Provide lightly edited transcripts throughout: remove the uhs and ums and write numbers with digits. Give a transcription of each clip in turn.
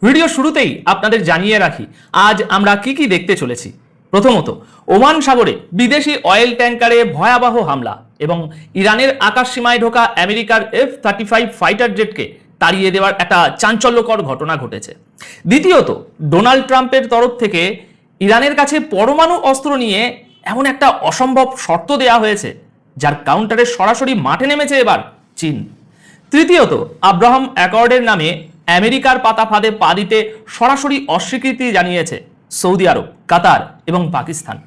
Video শুরুতেই আপনাদের জানিয়ে রাখি আজ আমরা কি দেখতে চলেছি। প্রথমত, ওমান সাগরে বিদেশি অয়েল ট্যাঙ্কারে ভয়াবহ হামলা এবং ইরানের আকাশ সীমায় ঢোকা আমেরিকার F-35 ফাইটার জেটকে তাড়িয়ে দেওয়ার একটা চাঞ্চল্যকর ঘটনা ঘটেছে। দ্বিতীয়ত, ডোনাল্ড ট্রাম্পের তরফ থেকে ইরানের কাছে পরমাণু অস্ত্র নিয়ে এমন একটা অসম্ভব শর্ত দেওয়া হয়েছে যার কাউন্টারে সরাসরি মাঠে নেমেছে এবার চীন। তৃতীয়ত, আব্রাহাম অ্যাকর্ডের নামে আমেরিকার পাতা ফাঁদে পা দিতে সরাসরি অস্বীকৃতি জানিয়েছে সৌদি আরব, কাতার এবং পাকিস্তান,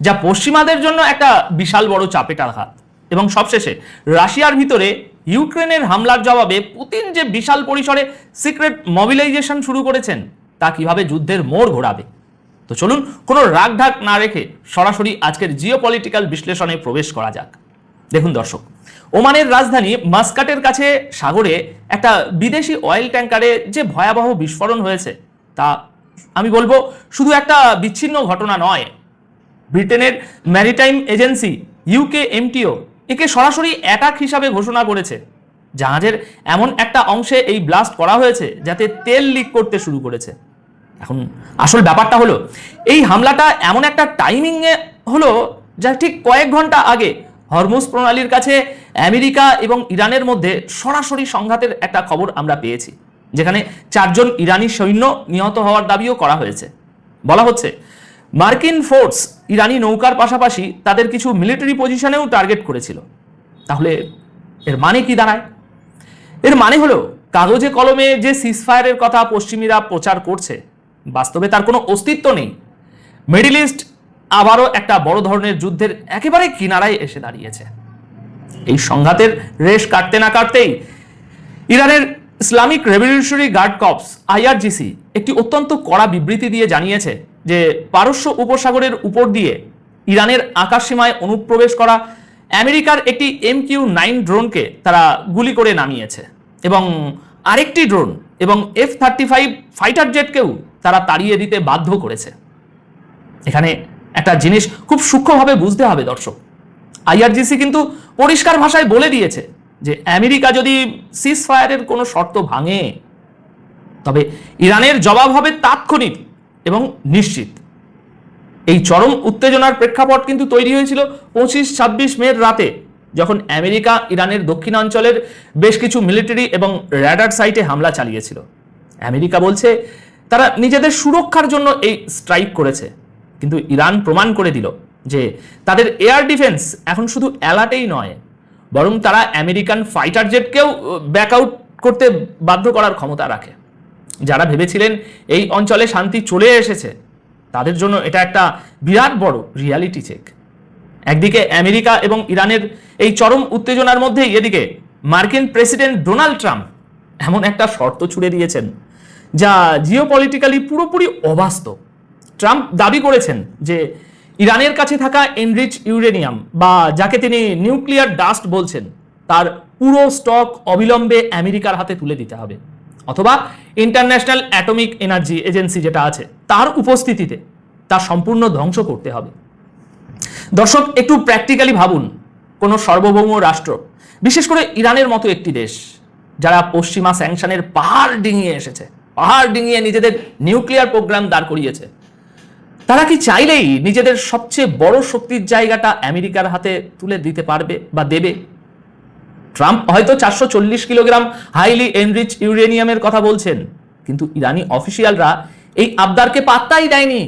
যা পশ্চিমাদের জন্য একটা বিশাল বড় চাপেটার হাত। এবং সবশেষে রাশিয়ার ভিতরে ইউক্রেনের হামলার জবাবে পুতিন যে বিশাল পরিসরে সিক্রেট মোবিলাইজেশন শুরু করেছেন তা কিভাবে যুদ্ধের মোড় ঘোরাবে। তো চলুন কোনো রাগঢাক না রেখে সরাসরি আজকের জিওপলিটিক্যাল বিশ্লেষণে প্রবেশ করা যাক। দেখুন দর্শক, ওমানের রাজধানী মাস্কাটের কাছে সাগরে একটা বিদেশি অয়েল ট্যাঙ্কারে যে ভয়াবহ বিস্ফোরণ হয়েছে তা আমি বলবো শুধু একটা বিচ্ছিন্ন ঘটনা নয়। ব্রিটেনের ম্যারিটাইম এজেন্সি UKMTO একে সরাসরি অ্যাটাক হিসাবে ঘোষণা করেছে। জাহাজের এমন একটা অংশে এই ব্লাস্ট করা হয়েছে যাতে তেল লিক করতে শুরু করেছে। এখন আসল ব্যাপারটা হলো এই হামলাটা এমন একটা টাইমিংয়ে হলো যা ঠিক কয়েক ঘন্টা আগে হরমুজ প্রণালীর কাছে আমেরিকা এবং ইরানের মধ্যে সরাসরি সংঘাতের একটা খবর আমরা পেয়েছি, যেখানে 4 জন ইরানি সৈন্য নিহত হওয়ার দাবিও করা হয়েছে। বলা হচ্ছে মার্কিন ফোর্স ইরানি নৌকার পাশাপাশি তাদের কিছু মিলিটারি পজিশনেও টার্গেট করেছিল। তাহলে এর মানে কি দাঁড়ায়? এর মানে হলো কাগজে কলমে যে সিজফায়ারের কথা পশ্চিমীরা প্রচার করছে বাস্তবে তার কোনো অস্তিত্ব নেই। মিডল ইস্ট আবারও একটা বড় ধরনের যুদ্ধের একেবারে কিনারায় এসে দাঁড়িয়েছে। এই সংঘাতের রেশ কাটতে না কাটতেই ইরানের Islamic revolutionary guard corps IRGC একটি অত্যন্ত কড়া বিবৃতি দিয়ে জানিয়েছে যে পারস্য উপসাগরের উপর দিয়ে ইরানের আকাশসীমায় অনুপ্রবেশ করা আমেরিকার একটি MQ-9 ড্রোনকে তারা গুলি করে নামিয়েছে এবং আরেকটি ড্রোন এবং F-35 ফাইটার জেটকেও তারা তাড়িয়ে দিতে বাধ্য করেছে। এখানে একটা জিনিস খুব সূক্ষ্মভাবে বুঝতে হবে দর্শক, IRGC কিন্তু পরিষ্কার ভাষায় বলে দিয়েছে যে আমেরিকা যদি সিজফায়ারের কোনো শর্ত ভাঙে তবে ইরানের জবাব হবে তাৎক্ষণিক এবং নিশ্চিত। এই চরম উত্তেজনার প্রেক্ষাপট কিন্তু তৈরি হয়েছিল 25-26 মের রাতে, যখন আমেরিকা ইরানের দক্ষিণাঞ্চলের বেশ কিছু মিলিটারি এবং র্যাডার সাইটে হামলা চালিয়েছিল। আমেরিকা বলছে তারা নিজেদের সুরক্ষার জন্য এই স্ট্রাইক করেছে, কিন্তু ইরান প্রমাণ করে দিল যে তাদের এয়ার ডিফেন্স এখন শুধু অ্যালার্টেই নয়, বরং তারা আমেরিকান ফাইটার জেটকেও ব্যাকআউট করতে বাধ্য করার ক্ষমতা রাখে। যারা ভেবেছিলেন এই অঞ্চলে শান্তি চলে এসেছে তাদের জন্য এটা একটা বিরাট বড় রিয়ালিটি চেক। একদিকে আমেরিকা এবং ইরানের এই চরম উত্তেজনার মধ্যেই এদিকে মার্কিন প্রেসিডেন্ট ডোনাল্ড ট্রাম্প এমন একটা শর্ত ছুড়ে দিয়েছেন যা জিওপলিটিক্যালি পুরোপুরি অবাস্তব। ট্রাম্প দাবি করেছেন যে ইরানের কাছে থাকা এনরিচ ইউরেনিয়াম বা যাকে তিনি নিউক্লিয়ার ডাস্ট বলছেন তার পুরো স্টক অবিলম্বে আমেরিকার হাতে তুলে দিতে হবে, অথবা ইন্টারন্যাশনাল অ্যাটমিক এনার্জি এজেন্সি যেটা আছে তার উপস্থিতিতে তা সম্পূর্ণ ধ্বংস করতে হবে। দর্শক, একটু প্র্যাকটিক্যালি ভাবুন, কোনো সার্বভৌম রাষ্ট্র, বিশেষ করে ইরানের মতো একটি দেশ যারা পশ্চিমা স্যাংশনের পাহাড় ডিঙিয়ে এসেছে, পাহাড় ডিঙিয়ে নিজেদের নিউক্লিয়ার প্রোগ্রাম দাঁড় করিয়েছে, তারা কি চাইলেই নিজেদের সবচেয়ে বড় শক্তির জায়গাটা আমেরিকার হাতে তুলে দিতে পারবে বা দেবে? ট্রাম্প হয়তো 440 কিলোগ্রাম হাইলি এনরিচ ইউরেনিয়ামের কথা বলছেন, কিন্তু ইরানি অফিসিয়ালরা এই আবদারকে পাত্তাই দেয়নি।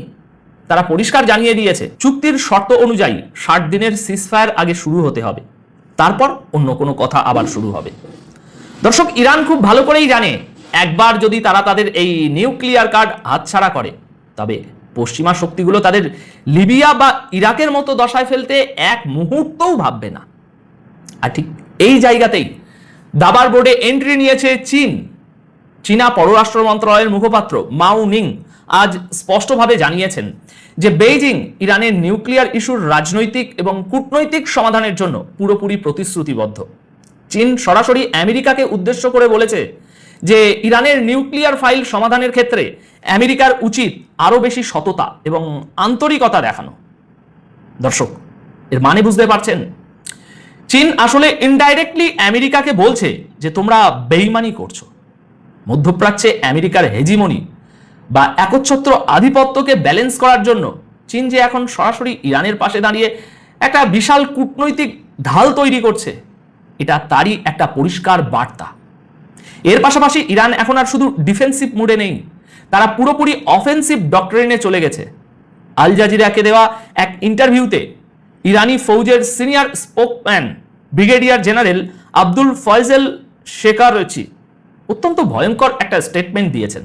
তারা পরিষ্কার জানিয়ে দিয়েছে চুক্তির শর্ত অনুযায়ী 60 দিনের সিজফায়ার আগে শুরু হতে হবে, তারপর অন্য কোনো কথা আবার শুরু হবে। দর্শক, ইরান খুব ভালো করেই জানে একবার যদি তারা তাদের এই নিউক্লিয়ার কার্ড হাতছাড়া করে তবে পশ্চিমা শক্তিগুলো তাদের লিবিয়া বা ইরাকের মতো দশায় ফেলতে এক মুহূর্তও ভাববে না। আর ঠিক এই জায়গাতেই দাবার বোর্ডে এন্ট্রি নিয়েছে চীন। চীনা পররাষ্ট্র মন্ত্রণালয়ের মুখপাত্র মাও নিং আজ স্পষ্টভাবে জানিয়েছেন যে বেইজিং ইরানের নিউক্লিয়ার ইস্যুর রাজনৈতিক এবং কূটনৈতিক সমাধানের জন্য পুরোপুরি প্রতিশ্রুতিবদ্ধ। চীন সরাসরি আমেরিকাকে উদ্দেশ্য করে বলেছে যে ইরানের নিউক্লিয়ার ফাইল সমাধানের ক্ষেত্রে আমেরিকার উচিত আরো বেশি সততা এবং আন্তরিকতা দেখানো। দর্শক, এর মানে বুঝতে পারছেন? চীন আসলে ইনডাইরেক্টলি আমেরিকাকে বলছে যে তোমরা বেইমানি করছো। মধ্যপ্রাচ্যে আমেরিকার হেজিমনি বা একচ্ছত্র আধিপত্যকে ব্যালেন্স করার জন্য চীন যে এখন সরাসরি ইরানের পাশে দাঁড়িয়ে একটা বিশাল কূটনৈতিক ঢাল তৈরি করছে, এটা তারই একটা পরিষ্কার বার্তা। এর পাশাপাশি ইরান এখন আর শুধু ডিফেন্সিভ মুডে নেই, তারা পুরোপুরি অফেন্সিভ ডক্টরিনে চলে গেছে। আল জাজিরাকে দেওয়া এক ইন্টারভিউতে ইরানি ফৌজের senior spokesman brigadier general Abolfazl Shekarchi অত্যন্ত ভয়ঙ্কর একটা স্টেটমেন্ট দিয়েছেন।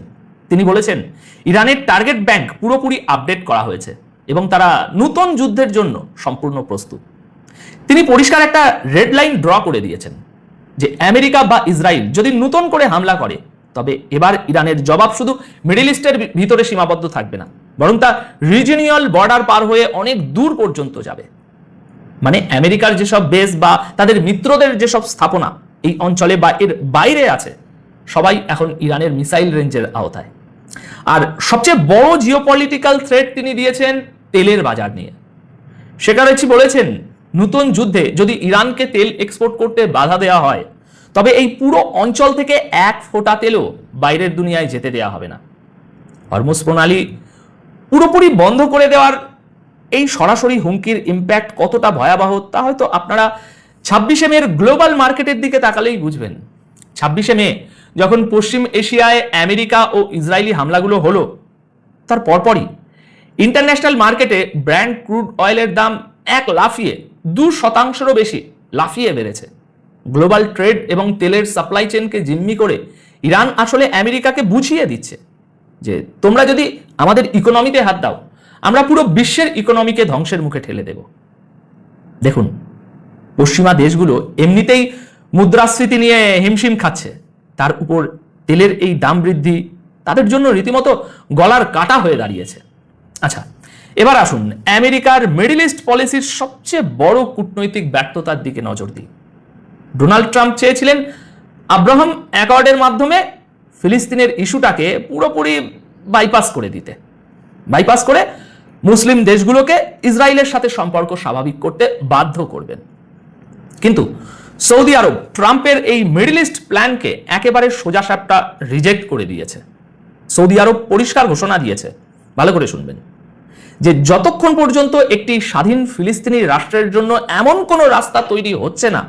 তিনি বলেছেন, ইরানের টার্গেট ব্যাংক পুরোপুরি আপডেট করা হয়েছে এবং তারা নতুন যুদ্ধের জন্য সম্পূর্ণ প্রস্তুত। তিনি পরিষ্কার একটা রেড লাইন ড্র করে দিয়েছেন যে আমেরিকা বা ইসরায়েল যদি নতুন করে হামলা করে, তবে এবার ইরানের জবাব শুধু মিডল ইস্টের ভিতরে সীমাবদ্ধ থাকবে না, বরং তা রিজিওনাল বর্ডার পার হয়ে অনেক দূর পর্যন্ত যাবে। মানে আমেরিকার যেসব বেস বা তাদের মিত্রদের যেসব স্থাপনা এই অঞ্চলে বা এর বাইরে আছে, সবাই এখন ইরানের মিসাইল রেঞ্জের আওতায়। আর সবচেয়ে বড় জিওপলিটিক্যাল থ্রেট তিনি দিয়েছেন তেলের বাজার নিয়ে। শেকারচি বলেছেন, নতুন যুদ্ধে যদি ইরানকে তেল এক্সপোর্ট করতে বাধা দেওয়া হয়, তবে এই পুরো অঞ্চল থেকে এক ফোঁটা তেলও বাইরের দুনিয়ায় যেতে দেওয়া হবে না। হরমুজ প্রণালী পুরোপুরি বন্ধ করে দেওয়ার এই সরাসরি হুমকির ইম্প্যাক্ট কতটা ভয়াবহ তা হয়তো আপনারা 26শে মের গ্লোবাল মার্কেটের দিকে তাকালেই বুঝবেন। 26শে মে যখন পশ্চিম এশিয়ায় আমেরিকা ও ইসরায়েলি হামলাগুলো হলো, তার পরপরই ইন্টারন্যাশনাল মার্কেটে ব্র্যান্ড ক্রুড অয়েলের দাম এক লাফিয়ে 2% বেশি লাফিয়ে বেড়েছে। গ্লোবাল ট্রেড এবং তেলের সাপ্লাই চেনকে জিম্মি করে ইরান আসলে আমেরিকাকে বুঝিয়ে দিচ্ছে যে তোমরা যদি আমাদের ইকোনমিতে হাত দাও, আমরা পুরো বিশ্বের ইকোনমিকে ধ্বংসের মুখে ঠেলে দেব। দেখুন, পশ্চিমা দেশগুলো এমনিতেই মুদ্রাস্ফীতি নিয়ে হিমশিম খাচ্ছে, তার উপর তেলের এই দাম বৃদ্ধি তাদের জন্য রীতিমতো গলার কাটা হয়ে দাঁড়িয়েছে। আচ্ছা, এবার আসুন আমেরিকার মিডল ইস্ট পলিসির সবচেয়ে বড় কূটনৈতিক ব্যর্থতার দিকে নজর দিই। ডোনাল্ড ট্রাম্প চেয়েছিলেন আব্রাহাম অ্যাকর্ডের মাধ্যমে ফিলিস্তিনের ইস্যুটাকে পুরোপুরি বাইপাস করে দিতে, বাইপাস করে মুসলিম দেশগুলোকে ইসরায়েলের সাথে সম্পর্ক স্বাভাবিক করতে বাধ্য করবেন। কিন্তু সৌদি আরব ট্রাম্পের এই মিডল ইস্ট প্ল্যানকে একেবারে সোজাসাপটা রিজেক্ট করে দিয়েছে। সৌদি আরব পরিষ্কার ঘোষণা দিয়েছে, ভালো করে শুনবেন, যে যতক্ষণ পর্যন্ত একটি স্বাধীন ফিলিস্তিনি রাষ্ট্রের জন্য এমন কোনো রাস্তা তৈরি হচ্ছে না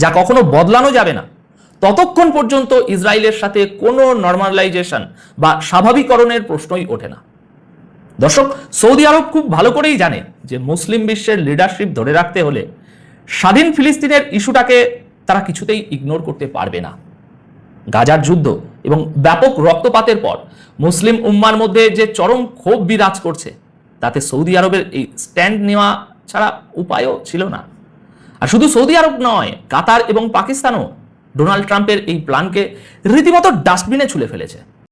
যা কখনো বদলানো যাবে না, ততক্ষণ পর্যন্ত ইসরায়েলের সাথে কোনো নর্মালাইজেশন বা স্বাভাবিকরণের প্রশ্নই ওঠে না। দর্শক, সৌদি আরব খুব ভালো করেই জানে যে মুসলিম বিশ্বের লিডারশিপ ধরে রাখতে হলে স্বাধীন ফিলিস্তিনের ইস্যুটাকে তারা কিছুতেই ইগনোর করতে পারবে না। গাজার যুদ্ধ এবং ব্যাপক রক্তপাতের পর মুসলিম উম্মার মধ্যে যে চরম ক্ষোভ বিরাজ করছে, তাতে সৌদি আরবের এই স্ট্যান্ড নেওয়া ছাড়া উপায়ও ছিল না। আর শুধু সৌদি আরব নয়, কাতার এবং পাকিস্তানও ডোনাল্ড ট্রাম্পের এই প্ল্যানকে রীতিমতো ডাস্টবিনে ছুঁড়ে ফেলেছে।